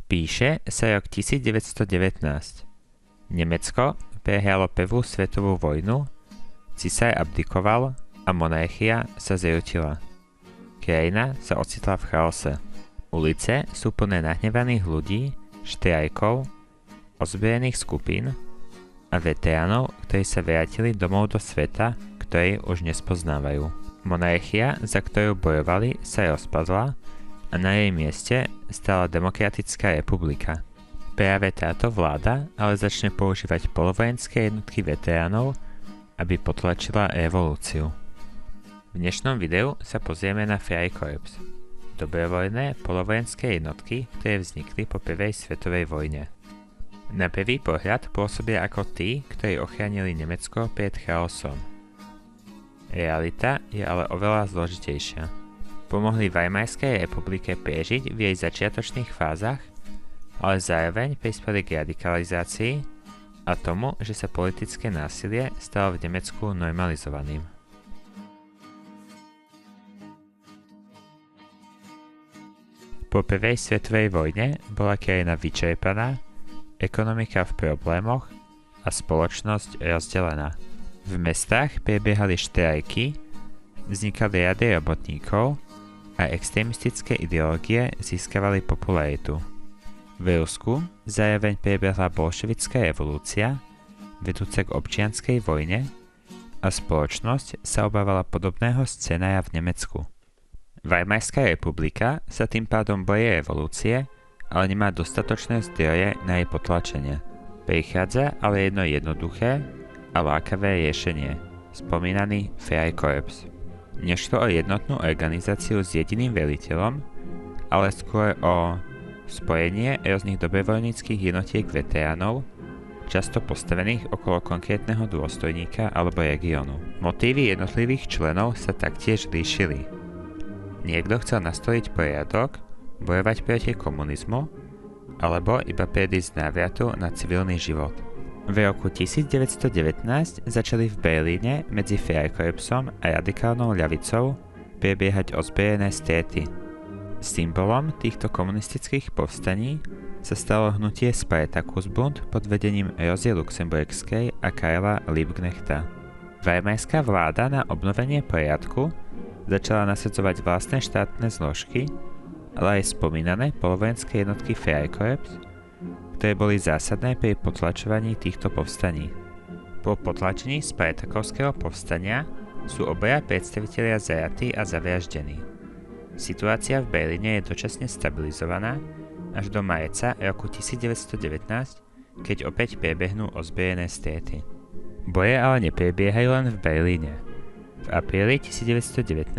Píše sa rok 1919. Nemecko prehralo prvú svetovú vojnu, cisár abdikoval a monarchia sa zrútila. Krajina sa ocitla v chaose. Ulice sú plné nahnevaných ľudí, štrajkov, ozbrojených skupín a veteránov, ktorí sa vrátili domov do sveta, ktorý už nespoznávajú. Monarchia, za ktorú bojovali, sa rozpadla a na jej mieste stala Demokratická republika. Práve táto vláda ale začne používať polovojenské jednotky veteránov, aby potlačila revolúciu. V dnešnom videu sa pozrieme na Freikorps, dobrovoľné polovojenské jednotky, ktoré vznikli po prvej svetovej vojne. Na prvý pohľad pôsobia ako tí, ktorí ochránili Nemecko pred chaosom. Realita je ale oveľa zložitejšia. Pomohli Weimarskej republike prežiť v jej začiatočných fázach, ale zároveň prispeli k radikalizácii a tomu, že sa politické násilie stalo v Nemecku normalizovaným. Po prvej svetovej vojne bola krajina vyčerpaná, ekonomika v problémoch a spoločnosť rozdelená. V mestách prebiehali štrajky, vznikali rady robotníkov a extrémistické ideológie získavali popularitu. V Rusku zároveň prebiehla bolševická revolúcia, vedúca k občianskej vojne a spoločnosť sa obávala podobného scenára v Nemecku. Weimarská republika sa tým pádom bojí revolúcie, ale nemá dostatočné zdroje na jej potlačenie. Prichádza ale jedno jednoduché a lákavé riešenie, spomínaný Freikorps. Nešlo o jednotnú organizáciu s jediným veliteľom, ale skôr o spojenie rôznych dobrovoľníckych jednotiek veteránov, často postavených okolo konkrétneho dôstojníka alebo regiónu. Motívy jednotlivých členov sa taktiež líšili. Niekto chcel nastoliť poriadok, bojovať proti komunizmu, alebo iba predísť návratu na civilný život. V roku 1919 začali v Berlíne medzi Freikorpsom a radikálnou ľavicou prebiehať ozbrojené strety. Symbolom týchto komunistických povstaní sa stalo hnutie Spartakusbund pod vedením Rozy Luxemburskej a Karla Liebknechta. Weimarská vláda na obnovenie poriadku začala nasadzovať vlastné štátne zložky, ale aj spomínané polovojenské jednotky Freikorps, ktoré boli zásadné pri potlačovaní týchto povstaní. Po potlačení Spartakovského povstania sú obaja predstavitelia zajatí a zavraždení. Situácia v Berlíne je dočasne stabilizovaná až do marca roku 1919, keď opäť prebehnú ozbrojené strety. Boje ale neprebiehajú len v Berlíne. V apríli 1919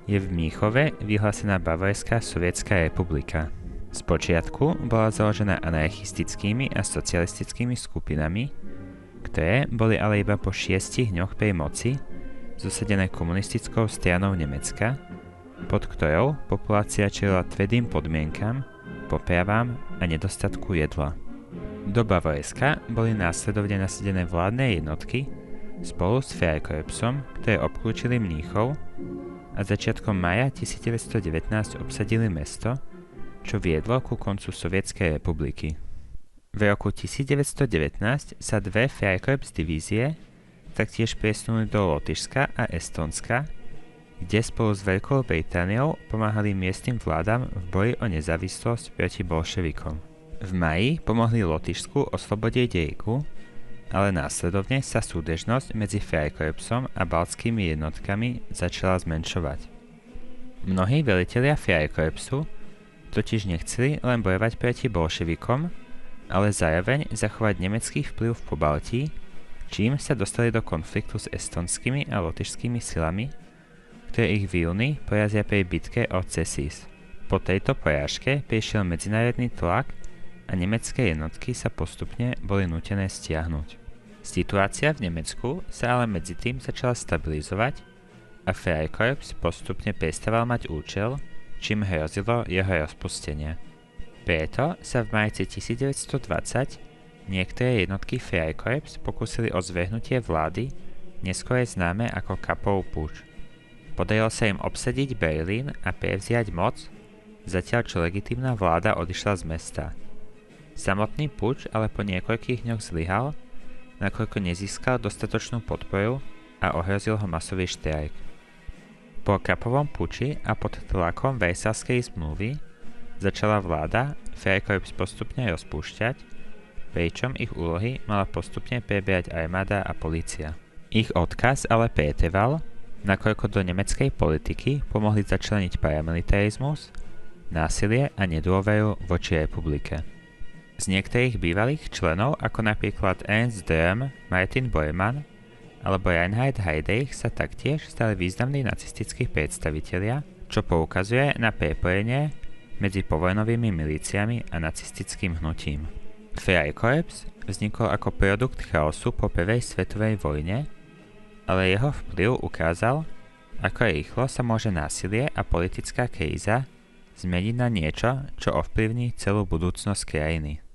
je v Mníchove vyhlásená Bavorská sovietská republika. Spočiatku bola založená anarchistickými a socialistickými skupinami, ktoré boli ale iba po 6 dňoch pri moci zosadené komunistickou stranou Nemecka, pod ktorou populácia čelila tvrdým podmienkam, popravám a nedostatku jedla. Do Bavorska boli následovne nasadené vládne jednotky spolu s Freikorpsom, ktoré obklúčili Mníchov a začiatkom mája 1919 obsadili mesto, čo viedlo ku koncu Sovietskej republiky. V roku 1919 sa dve Freikorps divízie taktiež presunuli do Lotyšska a Estónska, kde spolu s Veľkou Britániou pomáhali miestnym vládam v boji o nezávislosť proti bolševikom. V máji pomohli Lotyšsku oslobodiť Rigu, ale následovne sa súdržnosť medzi Freikorpsom a baltskými jednotkami začala zmenšovať. Mnohí velitelia Freikorpsu totiž nechceli len bojovať proti bolševikom, ale zároveň zachovať nemecký vplyv v Pobaltí, čím sa dostali do konfliktu s estonskými a lotyšskými silami, ktoré ich v júni porazia pri bitke o Cesis. Po tejto porážke prišiel medzinárodný tlak a nemecké jednotky sa postupne boli nútené stiahnuť. Situácia v Nemecku sa ale medzi tým začala stabilizovať a Freikorps postupne prestával mať účel, čím hrozilo jeho rozpustenie. Preto sa v marci 1920 niektoré jednotky Freikorps pokúsili o zvrhnutie vlády, neskôr známe ako Kappov puč. Podarilo sa im obsadiť Berlín a prevziať moc, zatiaľ čo legitímna vláda odišla z mesta. Samotný puč ale po niekoľkých dňoch zlyhal, nakoľko nezískal dostatočnú podporu a ohrozil ho masový štrajk. Po kapovom puči a pod tlakom Versajskej zmluvy začala vláda Freikorps postupne rozpúšťať, pričom ich úlohy mala postupne preberať armáda a polícia. Ich odkaz ale pretrval, nakoľko do nemeckej politiky pomohli začleniť paramilitarizmus, násilie a nedôveru voči republike. Z niektorých bývalých členov, ako napríklad Ernst Röhm, Martin Bormann alebo Reinhard Heydrich, sa taktiež stali významní nacistickí predstavitelia, čo poukazuje na prepojenie medzi povojnovými milíciami a nacistickým hnutím. Freikorps vznikol ako produkt chaosu po prvej svetovej vojne, ale jeho vplyv ukázal, ako rýchlo sa môže násilie a politická kríza zmeniť na niečo, čo ovplyvní celú budúcnosť krajiny.